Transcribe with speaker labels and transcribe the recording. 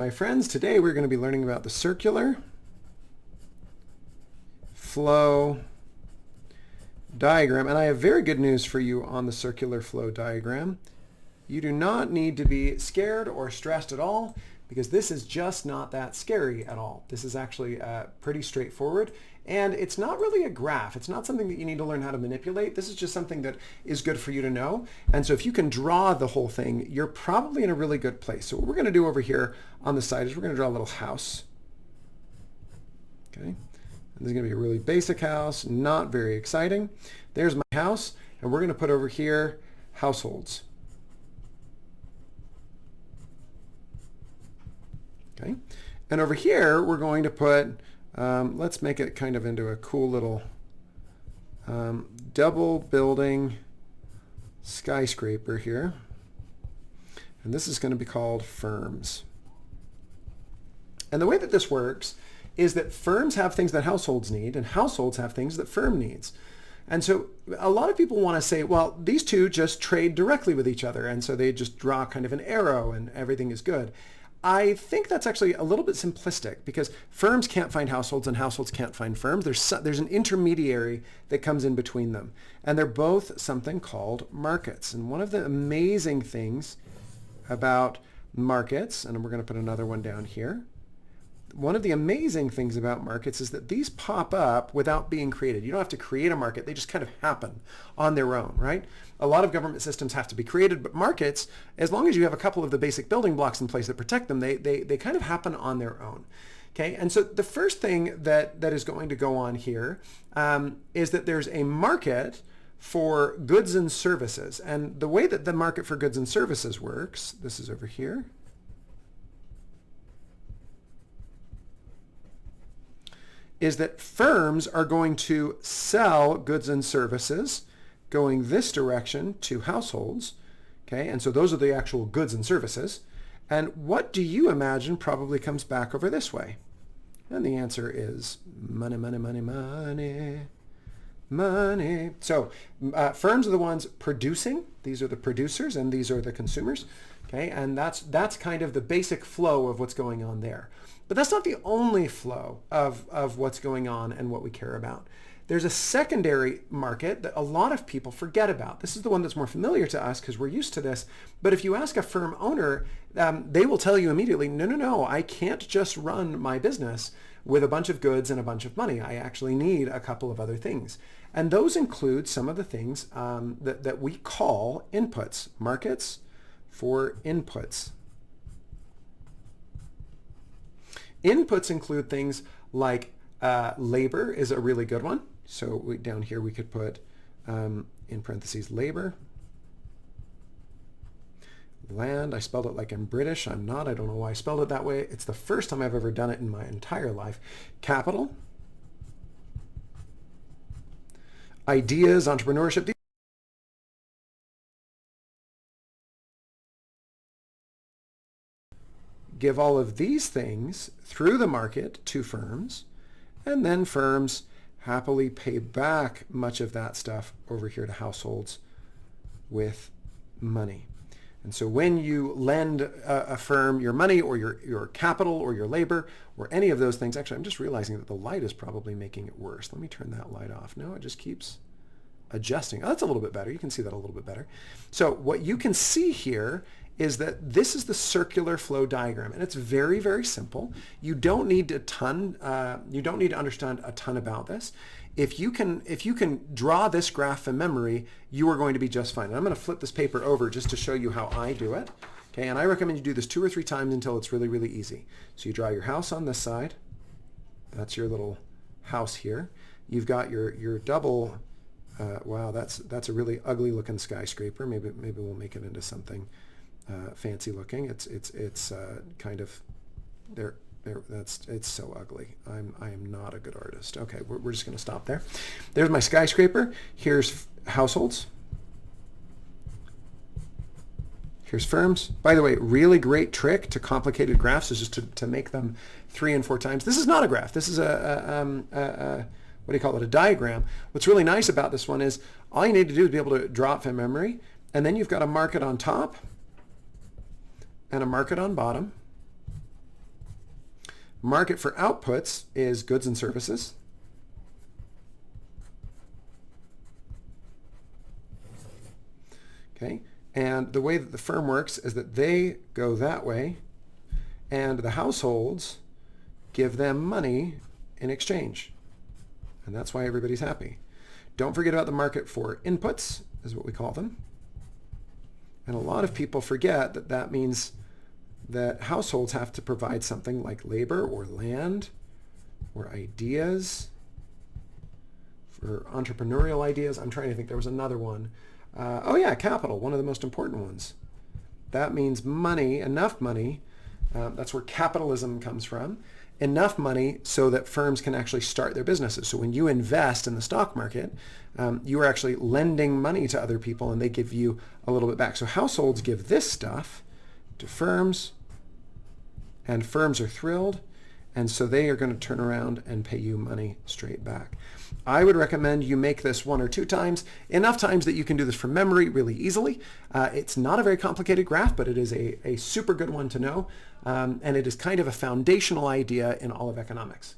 Speaker 1: My friends, today we're going to be learning about the circular flow diagram, and I have very good news for you on the circular flow diagram. You do not need to be scared or stressed at all, because this is just not that scary at all. This is actually pretty straightforward, and it's not really a graph. It's not something that you need to learn how to manipulate. This is just something that is good for you to know. And so if you can draw the whole thing, you're probably in a really good place. So what we're going to do over here on the side is we're going to draw a little house. Okay, and this is going to be a really basic house, not very exciting. There's my house, and we're going to put over here households. Okay, and over here we're going to put, let's make it kind of into a cool little double building skyscraper here. And this is going to be called firms. And the way that this works is that firms have things that households need, and households have things that firm needs. And so a lot of people want to say, well, these two just trade directly with each other, and so they just draw kind of an arrow and everything is good. I think that's actually a little bit simplistic, because firms can't find households and households can't find firms. There's an intermediary that comes in between them, and they're both something called markets. And one of the amazing things about markets, and we're going to put another one down here, one of the amazing things about markets is that these pop up without being created. You don't have to create a market. They just kind of happen on their own, right? A lot of government systems have to be created, but markets, as long as you have a couple of the basic building blocks in place that protect them, they kind of happen on their own. Okay, and so the first thing that is going to go on here is that there's a market for goods and services. And the way that the market for goods and services works, this is over here, is that firms are going to sell goods and services going this direction to households. Okay, and so those are the actual goods and services. And what do you imagine probably comes back over this way? And the answer is money, money, money, money, money. So firms are the ones producing. These are the producers and these are the consumers. Okay, and that's kind of the basic flow of what's going on there. But that's not the only flow of what's going on and what we care about. There's a secondary market that a lot of people forget about. This is the one that's more familiar to us because we're used to this. But if you ask a firm owner, they will tell you immediately, no, I can't just run my business with a bunch of goods and a bunch of money. I actually need a couple of other things. And those include some of the things that we call inputs, markets for inputs. Inputs include things like labor is a really good one. So down here we could put in parentheses labor. Land, I spelled it like I'm British. I'm not. I don't know why I spelled it that way. It's the first time I've ever done it in my entire life. Capital. Ideas, entrepreneurship. Give all of these things through the market to firms, and then firms happily pay back much of that stuff over here to households with money. And so when you lend a firm your money or your capital or your labor or any of those things, actually I'm just realizing that the light is probably making it worse. Let me turn that light off. No, it just keeps adjusting. Oh, that's a little bit better. You can see that a little bit better. So what you can see here is that this is the circular flow diagram, and it's very, very simple. You don't need you don't need to understand a ton about this. If you can draw this graph from memory, you are going to be just fine. And I'm going to flip this paper over just to show you how I do it. Okay, and I recommend you do this 2 or 3 times until it's really, really easy. So you draw your house on this side. That's your little house here. You've got your double. Wow, that's a really ugly looking skyscraper. Maybe we'll make it into something fancy looking. It's kind of there. It's so ugly. I am not a good artist. Okay, we're just going to stop there. There's my skyscraper. Here's households. Here's firms. By the way, really great trick to complicated graphs is just to make them 3 and 4 times. This is not a graph. This is what do you call it? A diagram. What's really nice about this one is all you need to do is be able to draw it from memory, and then you've got a market on top and a market on bottom. Market for outputs is goods and services. Okay, and the way that the firm works is that they go that way, and the households give them money in exchange. And that's why everybody's happy. Don't forget about the market for inputs, is what we call them. And a lot of people forget that that means that households have to provide something like labor or land or ideas, for entrepreneurial ideas. I'm trying to think, there was another one. Oh yeah, capital, one of the most important ones. That means money, enough money. That's where capitalism comes from. Enough money so that firms can actually start their businesses. So when you invest in the stock market, you are actually lending money to other people and they give you a little bit back. So households give this stuff to firms, and firms are thrilled, and so they are going to turn around and pay you money straight back. I would recommend you make this 1 or 2 times, enough times that you can do this from memory really easily. It's not a very complicated graph, but it is a super good one to know, and it is kind of a foundational idea in all of economics.